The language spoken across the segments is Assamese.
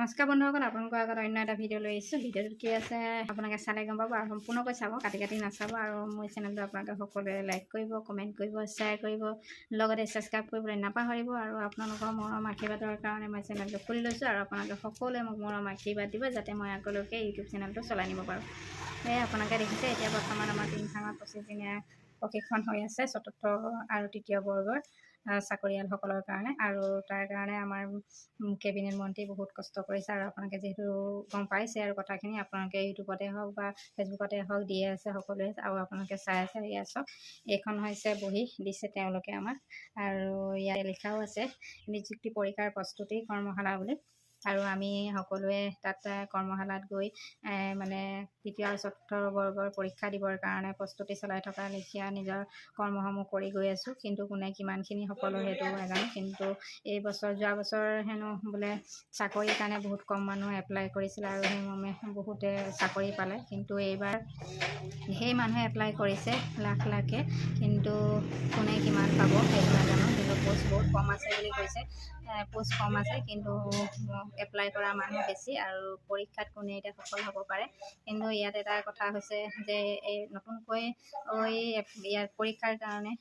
নমস্কাৰ বন্ধুসকল, আপোনালোকৰ আগত অন্য এটা ভিডিঅ' লৈ আহিছোঁ। ভিডিঅ'টোত কি আছে আপোনালোকে চালে গম পাব আৰু সম্পূৰ্ণকৈ চাব, কাটি কাটি নাচাব। আৰু মোৰ চেনেলটো আপোনালোকে সকলোৱে লাইক কৰিব, কমেণ্ট কৰিব, শ্বেয়াৰ কৰিব, লগতে ছাবস্ক্ৰাইব কৰিবলৈ নাপাহৰিব। আৰু আপোনালোকৰ মৰম আশীৰ্বাদৰ কাৰণে মই চেনেলটো খুলি লৈছোঁ আৰু আপোনালোকে সকলোৱে মোক মৰম আশীৰ্বাদ দিব, যাতে মই আগলৈকে ইউটিউব চেনেলটো চলাই নিব পাৰোঁ। সেয়ে আপোনালোকে দেখিছে এতিয়া বৰ্তমান আমাৰ টিমখাঙত 25 দিনীয়া প্ৰশিক্ষণ হৈ আছে, চতুৰ্থ আৰু তৃতীয় বৰ্গৰ চাকৰিয়ালসকলৰ কাৰণে। আৰু তাৰ কাৰণে আমাৰ কেবিনেট মন্ত্ৰী বহুত কষ্ট কৰিছে। আৰু আপোনালোকে যিহেতু গম পাইছে আৰু কথাখিনি আপোনালোকে ইউটিউবতে হওক বা ফেচবুকতে হওক দিয়ে আছে সকলোৱে, আৰু আপোনালোকে চাই আছে। এয়া চাওক, এইখন হৈছে বহি দিছে তেওঁলোকে আমাক, আৰু ইয়াত লিখাও আছে নিযুক্তি পৰীক্ষাৰ প্ৰস্তুতি কৰ্মশালা বুলি। আৰু আমি সকলোৱে তাত কৰ্মশালাত গৈ মানে তৃতীয় আৰু চতুৰ্থ বৰ্গৰ পৰীক্ষা দিবৰ কাৰণে প্ৰস্তুতি চলাই থকা লেখীয়া নিজৰ কৰ্মসমূহ কৰি গৈ আছোঁ। কিন্তু কোনে কিমানখিনি সফল হয় সেইটো নাজানো। কিন্তু এই বছৰ, যোৱা বছৰ হেনো বোলে চাকৰিৰ কাৰণে বহুত কম মানুহ এপ্লাই কৰিছিলে আৰু সেইমৰ্মে বহুতে চাকৰি পালে। কিন্তু এইবাৰ সেই মানুহে এপ্লাই কৰিছে লাখে, কিন্তু কোনে কিমান পাব সেইটো নাজানো। কিন্তু পোষ্ট বহুত কম আছে বুলি কৈছে, পোষ্ট কম আছে কিন্তু এপ্লাই কৰা মানুহ বেছি, আৰু পৰীক্ষাত কোনে এতিয়া সফল হ'ব পাৰে। কিন্তু ইয়াত এটা কথা হৈছে যে এই নতুনকৈ ইয়াত পৰীক্ষাৰ কাৰণে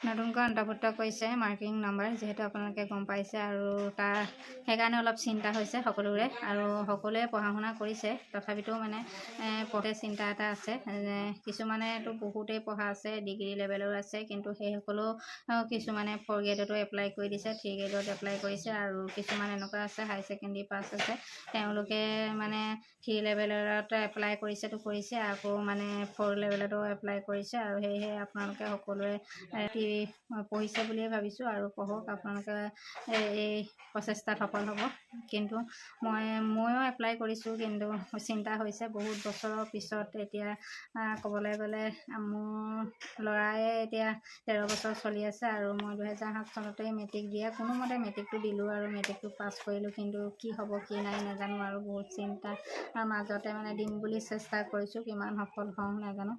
নতুনকৈ অন্তৰ্ভুক্ত কৰিছে মাৰ্কিং নাম্বাৰ, যিহেতু আপোনালোকে গম পাইছে। আৰু সেইকাৰণে অলপ চিন্তা হৈছে সকলোৰে, আৰু সকলোৱে পঢ়া শুনা কৰিছে, তথাপিতো মানে পঢ়ে চিন্তা এটা আছে। কিছুমানেতো বহুতেই পঢ়া আছে, ডিগ্ৰী লেভেলৰ আছে, কিন্তু সেইসকলেও কিছুমানে 4 গ্ৰেডতো এপ্লাই কৰি দিছে, 3 গ্ৰেডত এপ্লাই কৰিছে। আৰু কিছুমান এনেকুৱা আছে হাই ছেকেণ্ডেৰী পাছ আছে, তেওঁলোকে মানে 3 লেভেলত এপ্লাই কৰিছে, আকৌ মানে 4 লেভেলতো এপ্লাই কৰিছে। আৰু সেয়েহে আপোনালোকে সকলোৱে পঢ়িছে বুলিয়ে ভাবিছোঁ, আৰু পঢ়ক, আপোনালোকে এই প্ৰচেষ্টাত সফল হ'ব। কিন্তু ময়ো এপ্লাই কৰিছোঁ, কিন্তু চিন্তা হৈছে বহুত বছৰৰ পিছত। এতিয়া ক'বলৈ গ'লে মোৰ ল'ৰাই এতিয়া 13 বছৰ চলি আছে, আৰু মই 2007 চনতেই মেট্ৰিক দিয়া, কোনোমতে মেট্ৰিকটো দিলোঁ আৰু মেট্ৰিকটো পাছ কৰিলোঁ। কিন্তু কি হ'ব কি নাই নাজানো, আৰু বহুত চিন্তাৰ মাজতে মানে দিম বুলি চেষ্টা কৰিছোঁ, কিমান সফল হওঁ নাজানো।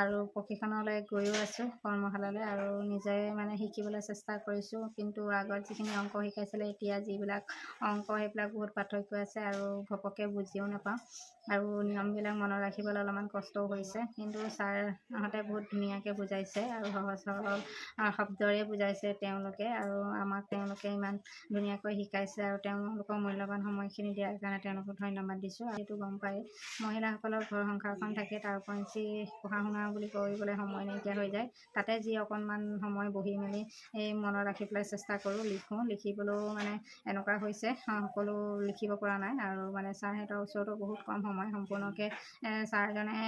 আৰু প্ৰশিক্ষণলৈ গৈও আছোঁ কৰ্মশালালৈ, আৰু নিজে মানে শিকিবলৈ চেষ্টা কৰিছোঁ। কিন্তু আগত যিখিনি অংক শিকাইছিলে, এতিয়া যিবিলাক অংক সেইবিলাক বহুত পাৰ্থক্য আছে, আৰু ঘপককৈ বুজিও নাপাওঁ, আৰু নিয়মবিলাক মনত ৰাখিবলৈ অলপমান কষ্টও হৈছে। কিন্তু ছাৰহঁতে বহুত ধুনীয়াকৈ বুজাইছে, আৰু সহজ সৰল শব্দৰে বুজাইছে তেওঁলোকে, আৰু আমাক তেওঁলোকে ইমান ধুনীয়াকৈ শিকাইছে। আৰু তেওঁলোকৰ মূল্যৱান সময়খিনি দিয়াৰ কাৰণে তেওঁলোকক ধন্যবাদ দিছোঁ। আৰু এইটো গম পায় মহিলাসকলৰ ঘৰ সংসাৰখন থাকে, তাৰ উপৰিঞ্চি পঢ়া শুনা বুলি কৰিবলৈ সময় নাইকিয়া হৈ যায়। তাতে যি অকণমান সময় বহি মেলি মনত ৰাখি পেলাই চেষ্টা কৰোঁ, লিখিবলৈও মানে এনেকুৱা হৈছে সকলো লিখিব পৰা নাই। আৰু মানে ছাৰহঁতৰ ওচৰতো বহুত কম সময়, সম্পূৰ্ণকৈ ছাৰজনে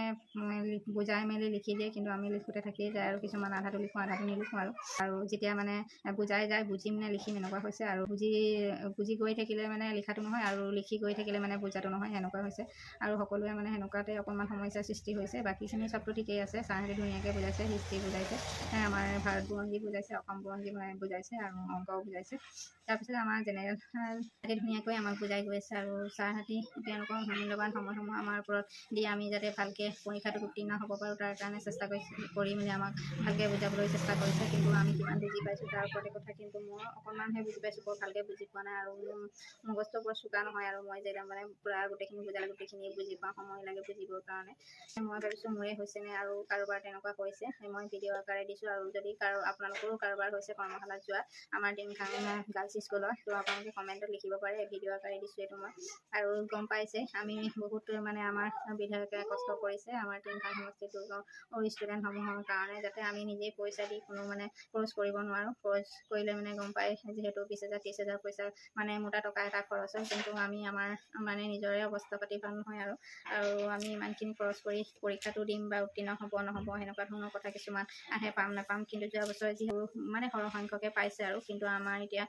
বুজাই মেলি লিখি দিয়ে, কিন্তু আমি লিখোঁতে থাকিয়ে যায়, আৰু কিছুমান আধাটো লিখোঁ আধাটো নিলিখোঁ। আৰু যেতিয়া মানে বুজাই যায় বুজিম নে লিখিম এনেকুৱা হৈছে, আৰু বুজি গৈ থাকিলে মানে লিখাটো নহয়, আৰু লিখি গৈ থাকিলে মানে বুজাটো নহয়, সেনেকুৱা হৈছে। আৰু সকলোৱে মানে সেনেকুৱাতে অকণমান সমস্যাৰ সৃষ্টি হৈছে। বাকীখিনি চবটো ঠিকেই আছে, ছাৰহঁতে ধুনীয়াকৈ বুজাইছে, হিষ্ট্ৰী বুজাইছে, আমাৰ ভাৰত বুৰঞ্জী বুজাইছে, অসম বুৰঞ্জী বুজাইছে, আৰু অংকও বুজাইছে। তাৰপিছত আমাৰ জেনেৰেল ধুনীয়াকৈ আমাক বুজাই গৈ আছে। আৰু ছাৰহঁতে তেওঁলোকৰ মূল্যৱান সময়সমূহ আমাৰ ওপৰত দি আমি যাতে ভালকৈ পৰীক্ষাটোত উত্তীৰ্ণ হ'ব পাৰোঁ, তাৰ কাৰণে চেষ্টা কৰি মেলি আমাক ভালকৈ বুজাবলৈ চেষ্টা কৰিছে। কিন্তু আমি কিমান বুজি পাইছোঁ তাৰ ওপৰতে কথা। কিন্তু মই অকণমানহে বুজি পাইছোঁ, বৰ ভালকৈ বুজি পোৱা নাই। আৰু মগজটো বৰ চোকা নহয়, আৰু মই যেতিয়া মানে পূৰা গোটেইখিনি বুজালে গোটেইখিনি বুজি পাওঁ, সময় লাগে বুজিবৰ কাৰণে। মই ভাবিছোঁ মোৰে হৈছেনে আৰু কাৰোবাৰ তেনেকুৱা হৈছে, মই ভিডিঅ' আকাৰে দিছোঁ। আৰু যদি আপোনালোকৰো কাৰোবাৰ হৈছে কৰ্মশালাত যোৱা আমাৰ টিমখাং গাৰ্লছ স্কুলৰ, তো আপোনালোকে কমেণ্টত লিখিব পাৰে, ভিডিঅ' আকাৰে দিছোঁ এইটো মই। আৰু গম পাইছে আমি বহুত মানে আমাৰ বিধায়কে কষ্ট কৰিছে আমাৰ টিমখাং সমষ্টিটোৰ ষ্টুডেণ্টসমূহৰ কাৰণে, যাতে আমি নিজেই পইচা দি কোনো মানে খৰচ কৰিব নোৱাৰোঁ। খৰচ কৰিলে মানে গম পায়, যিহেতু 20,000 30,000 পইচা মানে মোটা টকা এটা খৰচ হয়। কিন্তু আমাৰ মানে নিজৰে অৱস্থা পাতি ভাল নহয়, আৰু আমি ইমানখিনি খৰচ কৰি পৰীক্ষাটো দিম বা উত্তীৰ্ণ হ'ব নহ'ব সেনেকুৱা ধৰণৰ কথা কিছুমান আহে, পাম নাপাম। কিন্তু যোৱা বছৰ যিহেতু মানে সৰহসংখ্যকে পাইছে, আৰু কিন্তু আমাৰ এতিয়া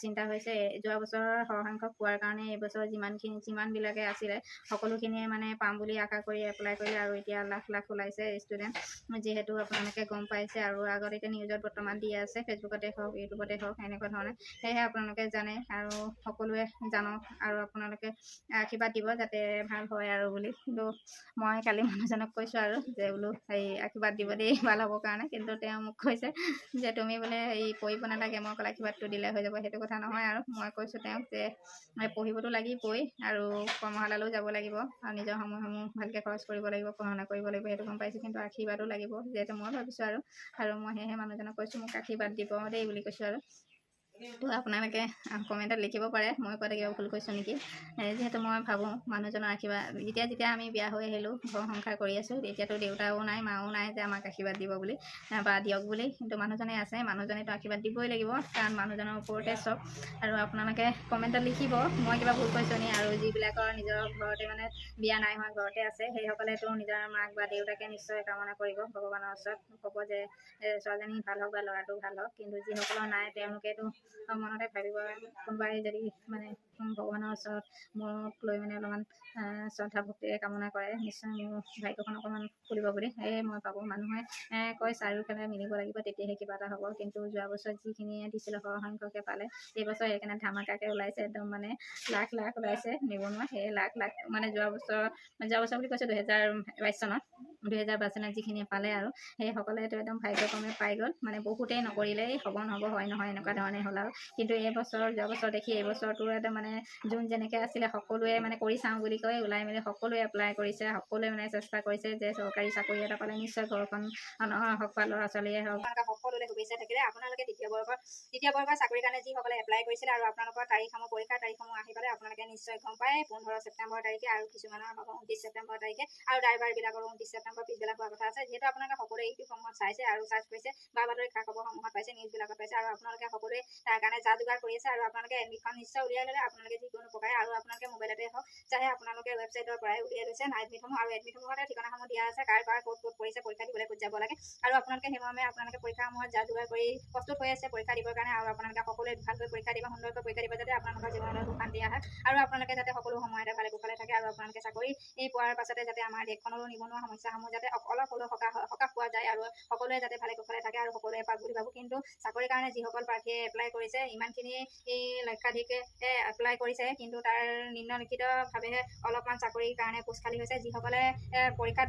চিন্তা হৈছে যোৱা বছৰৰ সৰহসংখ্যক পোৱাৰ কাৰণে এইবছৰ যিমানবিলাকে আছিলে সকলোখিনিয়ে মানে পাম বুলি আশা কৰি এপ্লাই কৰিলে, আৰু এতিয়া লাখ লাখ ওলাইছে ষ্টুডেণ্ট, যিহেতু আপোনালোকে গম পাইছে। আৰু আগত এতিয়া নিউজত বৰ্তমান দি আছে, ফেচবুকতে হওক ইউটিউবতে হওক এনেকুৱা ধৰণে। সেয়েহে আপোনালোকে জানে, আৰু সকলোৱে জানক আৰু আপোনালোকে আশীৰ্বাদ দিব যাতে ভাল হয় আৰু বুলি। কিন্তু মই কালি মানুহজনক কৈছোঁ আৰু যে বোলো হেৰি আশীৰ্বাদ দিব দেই ভাল হ'বৰ কাৰণে, কিন্তু তেওঁ মোক কৈছে যে তুমি বোলে হেৰি পঢ়িব নালাগে, মই অকল আশীৰ্বাদটো দিলে হৈ যাব। সেইটো কথা নহয় আৰু মই কৈছোঁ তেওঁক যে পঢ়িবতো লাগিবই আৰু কৰ্মশালালৈও যাব লাগিব আৰু নিজৰ সময়সমূহ ভালকৈ খৰচ কৰিব লাগিব, পঢ়া শুনা কৰিব লাগিব, সেইটো গম পাইছোঁ। কিন্তু আশীৰ্বাদো লাগিব যিহেতু মই ভাবিছোঁ আৰু মই সেয়েহে মানুহজনক কৈছোঁ মোক আশীৰ্বাদ দিব দেই বুলি কৈছোঁ আৰু। তো আপোনালোকে কমেণ্টত লিখিব পাৰে মই কোৱাতে কিবা ভুল কৈছোঁ নেকি। যিহেতু মই ভাবোঁ মানুহজনৰ আশীৰ্বাদ, যেতিয়া আমি বিয়া হৈ আহিলোঁ, ঘৰ সংসাৰ কৰি আছোঁ, এতিয়াতো দেউতাও নাই মাও নাই যে আমাক আশীৰ্বাদ দিব বুলি বা দিয়ক বুলি, কিন্তু মানুহজনে আছে, মানুহজনেতো আশীৰ্বাদ দিবই লাগিব কাৰণ মানুহজনৰ ওপৰতে চব। আৰু আপোনালোকে কমেণ্টত লিখিব মই কিবা ভুল কৈছোঁ নি, আৰু যিবিলাকৰ নিজৰ ঘৰতে মানে বিয়া নাই হোৱা ঘৰতে আছে সেইসকলেতো নিজৰ মাক বা দেউতাকে নিশ্চয় কামনা কৰিব ভগৱানৰ ওচৰত, ক'ব যে ছোৱালীজনী ভাল হওক বা ল'ৰাটো ভাল হওক। কিন্তু যিসকলৰ নাই তেওঁলোকেতো মনতে ভাবিব, কোনোবাই যদি মানে ভগৱানৰ ওচৰত মোক লৈ মানে অলপমান শ্ৰদ্ধা ভক্তিৰে কামনা কৰে, নিশ্চয় মোৰ ভাগ্যখন অকণমান খুলিব বুলি। সেয়ে মই ভাবোঁ মানুহে কয় চাৰিওফালে মিলিব লাগিব তেতিয়াহে কিবা এটা হ'ব। কিন্তু যোৱা বছৰ যিখিনিয়ে দিছিলে সৰহসংখ্যকে পালে, এইবছৰ সেইকাৰণে ধামাকাকৈ ওলাইছে, একদম মানে লাখ ওলাইছে নিবনুৱা। সেই লাখ মানে যোৱা বছৰ বুলি কৈছোঁ 2022 চনত, 2022 চনত যিখিনিয়ে পালে আৰু সেইসকলেতো একদম ভাগ্যক্ৰমে পাই গ'ল। মানে বহুতেই নকৰিলে হ'ব নহ'ব হয় নহয় এনেকুৱা ধৰণে হ'ল আৰু। কিন্তু যোৱা বছৰ দেখি এইবছৰটো একদম মানে যোন যেনেকৈ আছিলে সকলোৱে মানে কৰি চাওঁ বুলি কৈ ওলাই মেলি সকলোৱে এপ্লাই কৰিছে, সকলোৱে মানে চেষ্টা কৰিছে যে চৰকাৰী চাকৰি এটা পালে নিশ্চয় ঘৰখন হওক বা ল'ৰা ছোৱালীয়ে হওক সকলোৰে শুভেচ্ছা থাকিলে। আপোনালোকে তৃতীয় বৰ্গৰ চাকৰিৰ কাৰণে যিসকলে এপ্লাই কৰিছিলে আৰু আপোনালোকৰ তাৰিখসমূহ পৰীক্ষাৰ তাৰিখসমূহ আহি পালে আপোনালোকে নিশ্চয় গম পায় 15 ছেপ্টেম্বৰ তাৰিখে, আৰু কিছুমানৰ হ'ব 29 ছেপ্টেম্বৰ তাৰিখে, আৰু ড্ৰাইভাৰবিলাকৰো 29 ছেপ্টেম্বৰ পিছবেলা হোৱা কথা আছে। যিহেতু আপোনালোকে সকলোৱে ইউটিউবসমূহত চাইছে আৰু চাৰ্চ কৰিছে বা বাতৰি খা খবৰসমূহত পাইছে, নিউজবিলাকত পাইছে, আৰু আপোনালোকে সকলোৱে তাৰ কাৰণে যা যোগাৰ কৰি আছে। আৰু আপোনালোকে এডমিটখন নিশ্চয় উলিয়াই ল'লে আপোনালোকে যিকোনো প্ৰকাৰে, আৰু আপোনালোকে মোবাইলতে হওক চাহে আপোনালোকে ৱেবছাইটৰ পৰাই উলিয়াই লৈছে এডমিটসমূহ, আৰু এডমিটসমূহতে ঠিকনাসমূহ দিয়া আছে কাৰ ক'ত পৰিছে, পৰীক্ষা দিবলৈ ক'ত যাব লাগে। আৰু আপোনালোকে সেইমৰ্মে আপোনালোকে পৰীক্ষাসমূহত যা যোগাৰ কৰি প্ৰস্তুত হৈ আছে পৰীক্ষা দিবৰ কাৰণে। আৰু আপোনালোকে সকলোৱে ভালকৈ পৰীক্ষা দিব, সুন্দৰকৈ পৰীক্ষা দিব, যাতে আপোনালোকৰ জীৱনলৈ সুখ শান্তি আহে, আৰু আপোনালোকে যাতে সকলো সময়তে ভালে কুশলে থাকে, আৰু আপোনালোকে চাকৰি পোৱাৰ পাছতে যাতে আমাৰ দেশখনৰো নিবনুৱা সমস্যাসমূহ যাতে অলপ হ'লেও সকাহ পোৱা যায়, আৰু সকলোৱে যাতে ভালে কুশলে থাকে, আৰু সকলোৱে পাক বুলি ভাবোঁ। কিন্তু চাকৰিৰ কাৰণে যিসকল প্ৰাৰ্থীয়ে এপ্লাই কৰিছে, ইমানখিনি লক্ষাধিকে এপ্লাই কৰিছে, কিন্তু তাৰ নিম্নলিখিতভাৱেহে অলপমান চাকৰিৰ কাৰণে পোষ্ট খালী হৈছে। যিসকলে পৰীক্ষাত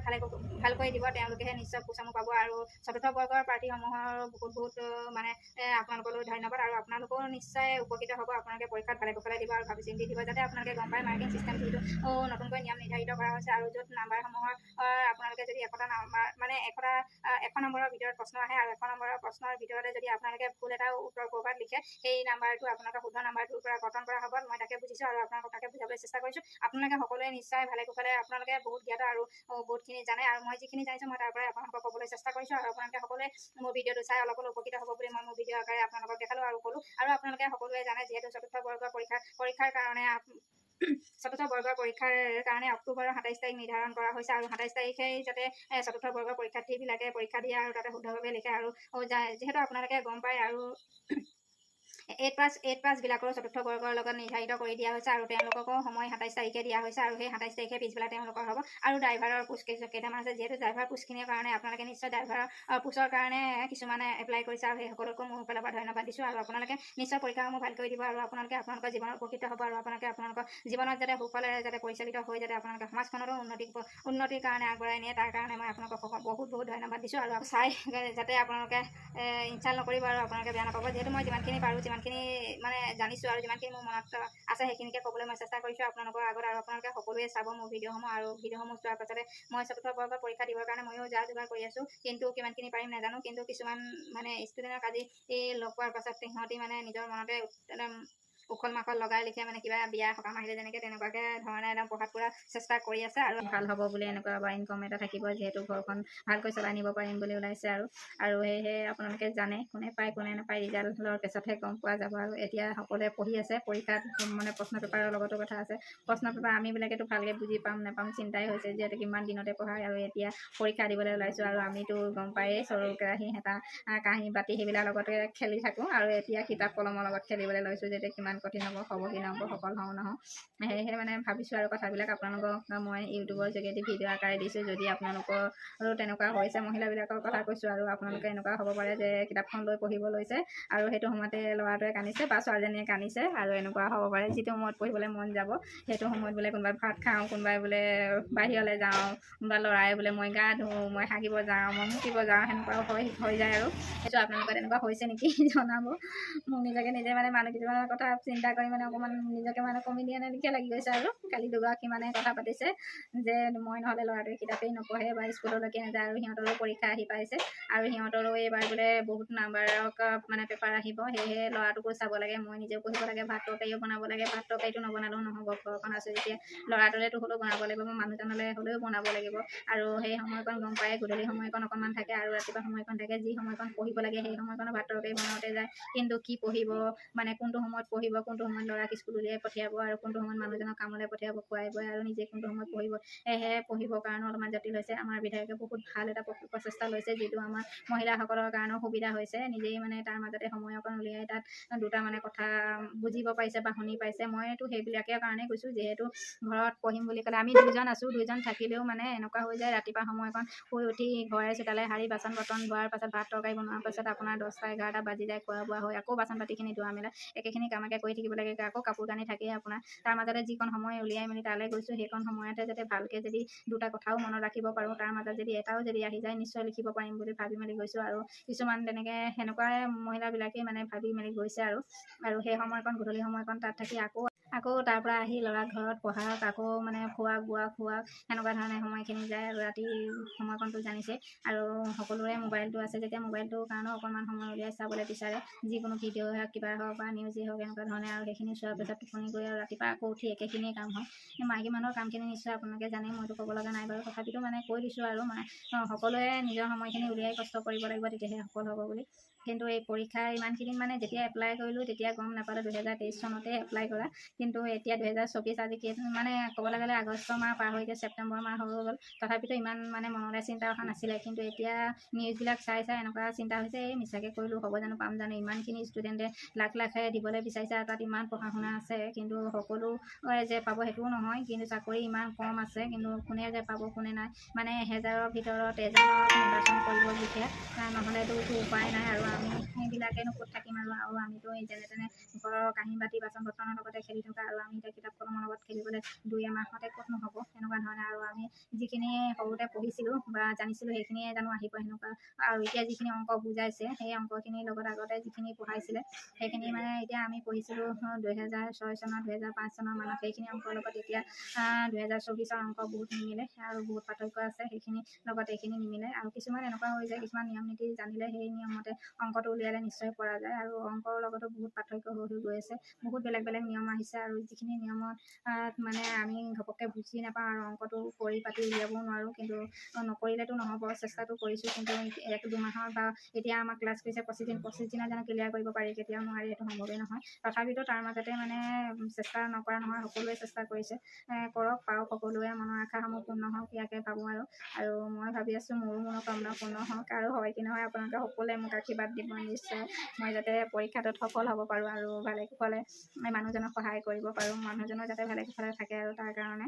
ভালকৈ দিব তেওঁলোকেহে নিশ্চয় পোষ্টসমূহ পাব। আৰু চতুৰ্থ বৰ্গৰ প্ৰাৰ্থীসমূহৰ বহুত মানে আপোনালোকলৈ ধন্যবাদ, আৰু আপোনালোকেও নিশ্চয় উপকৃত হ'ব। আপোনালোকে পৰীক্ষাত ভালে কুশলে দিব আৰু ভাবি চিন্তি দিব, যাতে আপোনালোকে গম পায় মাৰ্কিং চিষ্টেম যিটো নতুনকৈ নিয়ম নিৰ্ধাৰিত কৰা হৈছে, আৰু য'ত নাম্বাৰসমূহৰ আপোনালোকে যদি 100টা নাম্বাৰ মানে 100 নম্বৰৰ ভিতৰত প্ৰশ্ন আহে, আৰু 100 নম্বৰৰ প্ৰশ্নৰ ভিতৰতে যদি আপোনালোকে ভুল এটা উত্তৰ ক'ৰবাত লিখে, সেই নাম্বাৰটো আপোনালোকৰ শুদ্ধ নাম্বাৰটোৰ পৰা কৰ্তন কৰা হ'ব। মই তাকে বুজিছোঁ আৰু আপোনালোকক তাকে বুজাবলৈ চেষ্টা কৰিছোঁ। আপোনালোকে সকলোৱে নিশ্চয় ভালে কুশলে, আপোনালোকে বহুত জ্ঞাত আৰু বহুতখিনি জানে, আৰু মই যিখিনি জানিছোঁ মই তাৰ পৰাই আপোনালোকক ক'বলৈ চেষ্টা কৰিছোঁ। আৰু আপোনালোকে সকলোৱে মোৰ ভিডিঅ'টো চাই অলপ উপকৃত হ'ব বুলি মই মোৰ ভিডিঅ' আকাৰে আপোনালোকক দেখালোঁ আৰু ক'লোঁ। আৰু আপোনালোকে সকলোৱে জানে যিহেতু চতুৰ্থ বৰ্গৰ পৰীক্ষাৰ কাৰণে অক্টোবৰৰ 27 তাৰিখ নিৰ্ধাৰণ কৰা হৈছে, আৰু 27 তাৰিখেই যাতে চতুৰ্থ বৰ্গৰ পৰীক্ষাৰ্থীবিলাকে পৰীক্ষা দিয়ে আৰু তাতে শুদ্ধভাৱে লিখে। আৰু যিহেতু আপোনালোকে গম পায় আৰু 8+ বিলাকৰো চতুৰ্থ বৰ্গৰ লগত নিৰ্ধাৰিত কৰি দিয়া হৈছে, আৰু তেওঁলোককো সময় 27 তাৰিখে দিয়া হৈছে, আৰু সেই 27 তাৰিখে পিছবেলা তেওঁলোকৰ হ'ব। আৰু ড্ৰাইভাৰৰ পোষ্ট কেইটামান আছে, যিহেতু ড্ৰাইভাৰ পোষ্টখিনিৰ কাৰণে আপোনালোকে নিশ্চয় ড্ৰাইভাৰৰ পোষ্টৰ কাৰণে কিছুমানে এপ্লাই কৰিছে, আৰু সেই সকলোকো মোৰ ফালৰ পৰা ধন্যবাদ দিছোঁ। আৰু আপোনালোকে নিশ্চয় পৰীক্ষাসমূহ ভালকৈ দিব, আৰু আপোনালোকৰ জীৱনত উপকৃত হ'ব, আৰু আপোনালোকৰ জীৱনত যাতে সুফলেৰে যাতে পৰিচালিত হৈ যাতে আপোনালোকে সমাজখনৰো উন্নতিৰ কাৰণে আগবঢ়াই নিয়ে, তাৰ কাৰণে মই আপোনালোকক বহুত ধন্যবাদ দিছোঁ। আৰু চাই যাতে আপোনালোকে ইনচাল্ট নকৰিব, আৰু আপোনালোকে বেয়া নাপাব। যিহেতু মই যিমানখিনি পাৰোঁ যিমানখিনি মানে জানিছোঁ আৰু যিমানখিনি মোৰ মনত আছে সেইখিনিকে ক'বলৈ মই চেষ্টা কৰিছোঁ আপোনালোকৰ আগত। আৰু আপোনালোকে সকলোৱে চাব মোৰ ভিডিঅ'সমূহ, আৰু ভিডিঅ'সমূহ চোৱাৰ পাছতে মই চতুৰ্থ বৰ্গৰ পৰীক্ষা দিবৰ কাৰণে ময়ো যা যোগাৰ কৰি আছোঁ, কিন্তু কিমানখিনি পাৰিম নাজানো। কিন্তু কিছুমান মানে ষ্টুডেণ্টক আজি লগ পোৱাৰ পাছত সিহঁতি মানে নিজৰ মনতে একদম উখল মাখল লগাই লিখে, মানে কিবা বিয়া সকাম আহিলে যেনেকৈ তেনেকুৱাকৈ ধৰণে একদম পঢ়াত পুৰা চেষ্টা কৰি আছে, আৰু ভাল হ'ব বুলি এনেকুৱা বা ইনকম এটা থাকিব, যিহেতু ঘৰখন ভালকৈ চলাই নিব পাৰিম বুলি ওলাইছে। আৰু সেয়েহে আপোনালোকে জানে কোনে পায় কোনে নাপায় ৰিজাল্টৰ পিছতহে গম পোৱা যাব। আৰু এতিয়া সকলোৱে পঢ়ি আছে, পৰীক্ষাত মানে প্ৰশ্ন পেপাৰৰ লগতো কথা আছে। প্ৰশ্ন পেপাৰ আমিবিলাকেতো ভালকৈ বুজি পাম নাপাম চিন্তাই হৈছে, যিহেতু কিমান দিনতে পঢ়ায়, আৰু এতিয়া পৰীক্ষা দিবলৈ ওলাইছোঁ। আৰু আমিতো গম পায়েই চৰু কেৰাহী হেতা কাঁহী বাতি সেইবিলাকৰ লগতে খেলি থাকোঁ, আৰু এতিয়া কিতাপ কলমৰ লগত খেলিবলৈ লৈছোঁ, যেতিয়া কিমান কিমান কঠিন হ'ব, হ'ব কি নহ'ব, সফল হওঁ নহওঁ। সেয়েহে মানে ভাবিছোঁ আৰু কথাবিলাক আপোনালোকক মই ইউটিউবৰ যোগেদি ভিডিঅ' আকাৰে দিছোঁ। যদি আপোনালোকৰো তেনেকুৱা হৈছে, মহিলাবিলাকৰ কথা কৈছোঁ, আৰু আপোনালোকে এনেকুৱা হ'ব পাৰে যে কিতাপখন লৈ পঢ়িব লৈছে আৰু সেইটো সময়তে ল'ৰাটোৱে কান্দিছে বা ছোৱালীজনীয়ে কান্দিছে, আৰু এনেকুৱা হ'ব পাৰে যিটো সময়ত পঢ়িবলৈ মন যাব সেইটো সময়ত বোলে কোনোবাই ভাত খাওঁ, কোনোবাই বোলে বাহিৰলৈ যাওঁ, কোনোবা ল'ৰাই বোলে মই গা ধুওঁ, মই হাগিব যাওঁ, মই মুতিব যাওঁ, সেনেকুৱাও হৈ যায়। আৰু সেইটো আপোনালোকৰ তেনেকুৱা হৈছে নেকি জনাব। মোক নিজে মানে মানুহ কিছুমানৰ কথা চিন্তা কৰি মানে অকণমান নিজকে মানে কমেডিয়ান এনেকৈ লাগি গৈছে। আৰু কালি দুগৰাকী মানে কথা পাতিছে যে মই নহ'লে ল'ৰাটোৱে কিতাপেই নপঢ়ে বা স্কুললৈকে নাযায়, আৰু সিহঁতৰো পৰীক্ষা আহি পাইছে, আৰু সিহঁতৰো এইবাৰ বোলে বহুত নাম্বাৰক মানে পেপাৰ আহিব, সেয়েহে ল'ৰাটোকো চাব লাগে, মই নিজেও পঢ়িব লাগে, ভাত তৰকাৰীও বনাব লাগে, ভাত তৰকাৰীটো নবনালেও নহ'ব, ঘৰখন আছে যেতিয়া ল'ৰাটোলেতো হ'লেও বনাব লাগিব, মই মানুহজনলৈ হ'লেও বনাব লাগিব। আৰু সেই সময়কণ গম পায়, গধূলি সময়কণ অকণমান থাকে আৰু ৰাতিপুৱা সময়কণ থাকে, যি সময়কণ পঢ়িব লাগে সেই সময়কণত ভাত তৰকাৰী বনাওঁতে যায়। কিন্তু কি পঢ়িব, মানে কোনটো সময়ত পঢ়িব, কোনটো সময়ত ল'ৰাক স্কুল উলিয়াই পঠিয়াব, আৰু কোনটো সময়ত মানুহজনক কামলৈ পঠিয়াব খুৱাই বুৱাই, আৰু নিজে কোনটো সময়ত পঢ়িব, সেয়েহে পঢ়িবৰ কাৰণে অলপমান জটিল হৈছে। আমাৰ বিধায়কে বহুত ভাল এটা প্ৰচেষ্টা লৈছে, যিটো আমাৰ মহিলাসকলৰ কাৰণেও সুবিধা হৈছে। নিজেই মানে তাৰ মাজতে সময় অকণ উলিয়াই তাত দুটা মানে কথা বুজিব পাৰিছে বা শুনি পাইছে। মইতো সেইবিলাকৰ কাৰণে কৈছোঁ, যিহেতু ঘৰত পঢ়িম বুলি ক'লে আমি দুজন আছোঁ, দুজন থাকিলেও মানে এনেকুৱা হৈ যায় ৰাতিপুৱা সময়কণ শুই উঠি ঘৰে চোতালে সাৰি বাচন বৰ্তন ধোৱাৰ পাছত, ভাত তৰকাৰী বনোৱাৰ পাছত আপোনাৰ 10টা 11টা বাজি যায়, খোৱা বোৱা হয়, আকৌ বাচন বাতিখিনি ধোৱা মেলা একেখিনি কামকে কৰি থাকিব লাগে, আকৌ কাপোৰ কানি থাকেই আপোনাৰ। তাৰ মাজতে যিকণ সময় উলিয়াই মেলি তালৈ গৈছোঁ, সেইকণ সময়তে যাতে ভালকৈ যদি দুটা কথাও মনত ৰাখিব পাৰোঁ, তাৰ মাজত যদি এটাও যদি আহি যায় নিশ্চয় লিখিব পাৰিম বুলি ভাবি মেলি গৈছোঁ। আৰু কিছুমান তেনেকৈ সেনেকুৱাই মহিলাবিলাকেই মানে ভাবি মেলি গৈছে। আৰু সেই সময়কণ গধূলি সময়কণ তাত থাকি আকৌ তাৰ পৰা আহি ল'ৰাক ঘৰত পঢ়াওক, আকৌ মানে খোৱাক সেনেকুৱা ধৰণে সময়খিনি যায়। আৰু ৰাতি সময়কণটো জানিছে, আৰু সকলোৰে মোবাইলটো আছে যেতিয়া মোবাইলটোৰ কাৰণেও অকণমান সময় উলিয়াই চাবলৈ বিচাৰে, যিকোনো ভিডিঅ' হওক, কিবা হওক বা নিউজেই হওক, এনেকুৱা ধৰণে। আৰু সেইখিনি চোৱাৰ পিছত টোপনি গৈ আৰু ৰাতিপুৱা আকৌ উঠি একেখিনিয়ে কাম হয়। মাইকী মানুহৰ কামখিনি নিশ্চয় আপোনালোকে জানে, মইতো ক'ব লগা নাই বাৰু, তথাপিতো মানে কৈ দিছোঁ আৰু সকলোৱে নিজৰ সময়খিনি উলিয়াই কষ্ট কৰিব লাগিব, তেতিয়াহে সফল হ'ব বুলি। কিন্তু এই পৰীক্ষা ইমানখিনি মানে যেতিয়া এপ্লাই কৰিলোঁ তেতিয়া গম নাপালোঁ 2023 চনতে এপ্লাই কৰা, কিন্তু এতিয়া 2024 আজি মানে ক'বলৈ গ'লে আগষ্ট মাহ পাৰ হৈ এতিয়া ছেপ্টেম্বৰ মাহ হৈ গ'ল, তথাপিতো ইমান মানে মনলৈ চিন্তা অহা নাছিলে। কিন্তু এতিয়া নিউজবিলাক চাই এনেকুৱা চিন্তা হৈছে, এই মিছাকৈ কৰিলোঁ, হ'ব জানো, পাম জানো, ইমানখিনি ষ্টুডেণ্টে লাখে দিবলৈ বিচাৰিছে, আৰু তাত ইমান পঢ়া শুনা আছে, কিন্তু সকলো যে পাব সেইটোও নহয়, কিন্তু চাকৰি ইমান কম আছে, কিন্তু কোনে যে পাব কোনে নাই, মানে 1000ৰ ভিতৰত এজনক নিৰ্বাচন কৰিব বিশেষ, নহ'লেতো উপায় নাই। আৰু আমি সেইবিলাকেনো ক'ত থাকিম, আৰু আমিতো যেনে তেনে ঘৰৰ কাঁহী বাতি বাচন বৰ্তনৰ লগতে খেলি থকা, আৰু আমি এতিয়া কিতাপ কলমৰ লগত খেলিবলৈ 2 মাহতে ক'ত নহ'ব, সেনেকুৱা ধৰণে। আৰু আমি যিখিনি সৰুতে পঢ়িছিলোঁ বা জানিছিলোঁ সেইখিনিয়ে জানো আহিব সেনেকুৱা। আৰু এতিয়া যিখিনি অংক বুজাইছে সেই অংকখিনিৰ লগত আগতে যিখিনি পঢ়াইছিলে সেইখিনি মানে এতিয়া আমি পঢ়িছিলোঁ 2006 চনৰ 2005 চনৰ মানত, সেইখিনি অংকৰ লগত এতিয়া 2024 অংক বহুত নিমিলে, আৰু বহুত পাৰ্থক্য আছে, সেইখিনি লগত এইখিনি নিমিলে। আৰু কিছুমান এনেকুৱা হৈ যায়, কিছুমান নিয়ম নীতি জানিলে সেই নিয়মমতে অংকটো উলিয়ালে নিশ্চয় পৰা যায়, আৰু অংকৰ লগতো বহুত পাৰ্থক্য হৈ গৈ আছে, বহুত বেলেগ নিয়ম আহিছে। আৰু যিখিনি নিয়মত মানে আমি ঘপককৈ বুজি নাপাওঁ, আৰু অংকটো কৰি পাতি উলিয়াবও নোৱাৰোঁ, কিন্তু নকৰিলেতো নহ'ব, চেষ্টাটো কৰিছোঁ। কিন্তু 1-2 মাহৰ বা এতিয়া আমাক ক্লাছ কৰিছে 25 দিনত জানো ক্লিয়াৰ কৰিব পাৰি, কেতিয়াও নোৱাৰি, এইটো সম্ভৱেই নহয়। তথাপিতো তাৰ মাজতে মানে চেষ্টা নকৰা নহয়, সকলোৱে চেষ্টা কৰিছে, কৰক, পাৰক, সকলোৱে মনৰ আশাসমূহ পূৰ্ণ হওক, ইয়াকে ভাবোঁ। আৰু মই ভাবি আছোঁ মোৰো মনোকামনা পূৰ্ণ হওক, আৰু হয় কি নহয় আপোনালোকে সকলোৱে মোক আশীৰ্বাদ দিব নিশ্চয়, মই যাতে পৰীক্ষাটোত সফল হ'ব পাৰোঁ, আৰু ভালে কুশলে মানুহজনক সহায় কৰিব পাৰোঁ, মানুহজনৰ যাতে ভালে কুশলে থাকে, আৰু তাৰ কাৰণে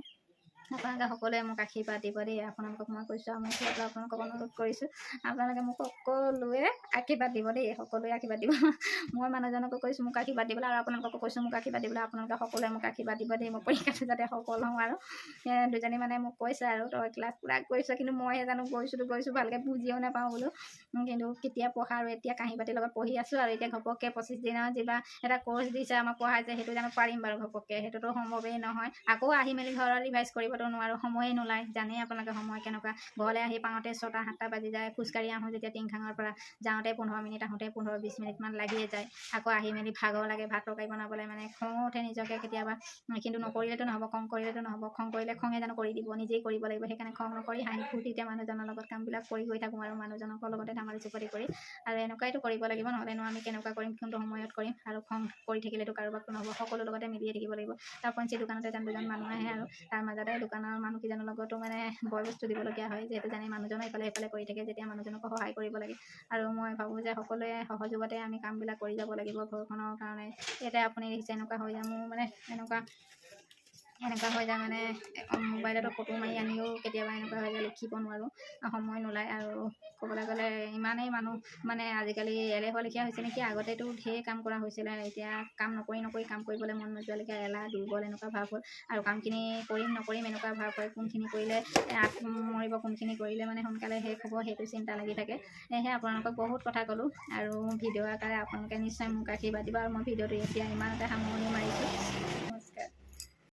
আপোনালোকে সকলোৱে মোক আশীৰ্বাদ দিব দেই। আপোনালোকক মই কৈছোঁ, মই আপোনালোকক অনুৰোধ কৰিছোঁ, আপোনালোকে মোক সকলোৱে আশীৰ্বাদ দিব দেই, সকলোৱে আশীৰ্বাদ দিব। মই মানুহজনকো কৈছোঁ মোক আশীৰ্বাদ দিবলৈ, আৰু আপোনালোককো কৈছোঁ মোক আশীৰ্বাদ দিবলৈ। আপোনালোকে সকলোৱে মোক আশীৰ্বাদ দিব দেই, মই পৰীক্ষাটো যাতে সফল হওঁ। আৰু দুজনী মানে মোক কৈছে, আৰু তই ক্লাছ পুৰা কৰিছ, কিন্তু মইহে জানো গৈছোঁ ভালকৈ বুজিও নাপাওঁ বোলো, কিন্তু কেতিয়া পঢ়া, আৰু এতিয়া কাঁহী বাতিৰ লগত পঢ়ি আছোঁ, আৰু এতিয়া ঘপককৈ 25 দিনৰ যিবা এটা কোৰ্চ দিছে আমাক পঢ়াইছে, সেইটো জানো পাৰিম বাৰু ঘপককৈ, সেইটোতো সম্ভৱেই নহয়। আকৌ আহি মেলি ঘৰত ৰিভাইজ কৰিবতো নোৱাৰোঁ, সময়ে নোলায়, জানেই আপোনালোকে সময় কেনেকুৱা, ঘৰলৈ আহি পাওঁতে 6টা-7টা বাজি যায়, খোজকাঢ়ি আহোঁ যেতিয়া টিংখাঙৰ পৰা, যাওঁতে 15 মিনিট, আহোঁতে 15-20 মিনিটমান লাগিয়ে যায়, আকৌ আহি মেলি ভাগৰ লাগে, ভাত তৰকাৰী বনাবলৈ মানে খঙো উঠে নিজকে কেতিয়াবা, কিন্তু নকৰিলেতো নহ'ব, খং কৰিলেতো নহ'ব, খং কৰিলে খঙে জানো কৰি দিব, নিজেই কৰিব লাগিব, সেইকাৰণে খং নকৰি হাঁহি ফূৰ্তিতে মানুহজনৰ লগত কামবিলাক কৰি গৈ থাকোঁ, আৰু মানুহজনৰ লগতে ধেমালি চুপতি কৰি, আৰু এনেকুৱাইতো কৰিব লাগিব, নহ'লেনো আমি কেনেকুৱা কৰিম, কোনটো সময়ত কৰিম, আৰু খং কৰি থাকিলেতো কাৰোবাকতো নহ'ব, সকলো লগতে মিলিয়ে থাকিব লাগিব। তাৰ পঞ্চি দোকানতে যেন 2জন মানুহ আহে, আৰু তাৰ মাজতে দোকানৰ মানুহকেইজনৰ লগতো মানে বয় বস্তু দিবলগীয়া হয়, যিহেতু জানি মানুহজনে ইফালে সিফালে কৰি থাকে, যেতিয়া মানুহজনকো সহায় কৰিব লাগে। আৰু মই ভাবোঁ যে সকলোৱে সহযোগতে আমি কামবিলাক কৰি যাব লাগিব ঘৰখনৰ কাৰণে। এতিয়া আপুনি দেখিছে এনেকুৱা হৈ যায়, মোৰ মানে এনেকুৱা হৈ যায় মানে মোবাইলতো ফটো মাৰি আনিও কেতিয়াবা এনেকুৱা হৈ যায় লিখিব নোৱাৰোঁ, সময় নোলায়। আৰু ক'বলৈ গ'লে ইমানেই মানুহ মানে আজিকালি এলেহুৱা লেখীয়া হৈছে নেকি। আগতেতো ঢেৰ কাম কৰা হৈছিলে, এতিয়া কাম নকৰি কাম কৰিবলৈ মন নোযোৱালৈকে এলাহ দুৰ্বল এনেকুৱা ভাৱ হ'ল। আৰু কামখিনি কৰিম নকৰিম এনেকুৱা ভাৱ হয়, কোনখিনি কৰিলে আগ মৰিব, কোনখিনি কৰিলে মানে সোনকালে শেষ হ'ব, সেইটো চিন্তা লাগি থাকে। সেয়েহে আপোনালোকক বহুত কথা ক'লোঁ, আৰু ভিডিঅ' আকাৰে আপোনালোকে নিশ্চয় মোক আশীৰ্বাদ দিব। আৰু মই ভিডিঅ'টো এতিয়া ইমানতে সামৰণি মাৰিছোঁ। নমস্কাৰ।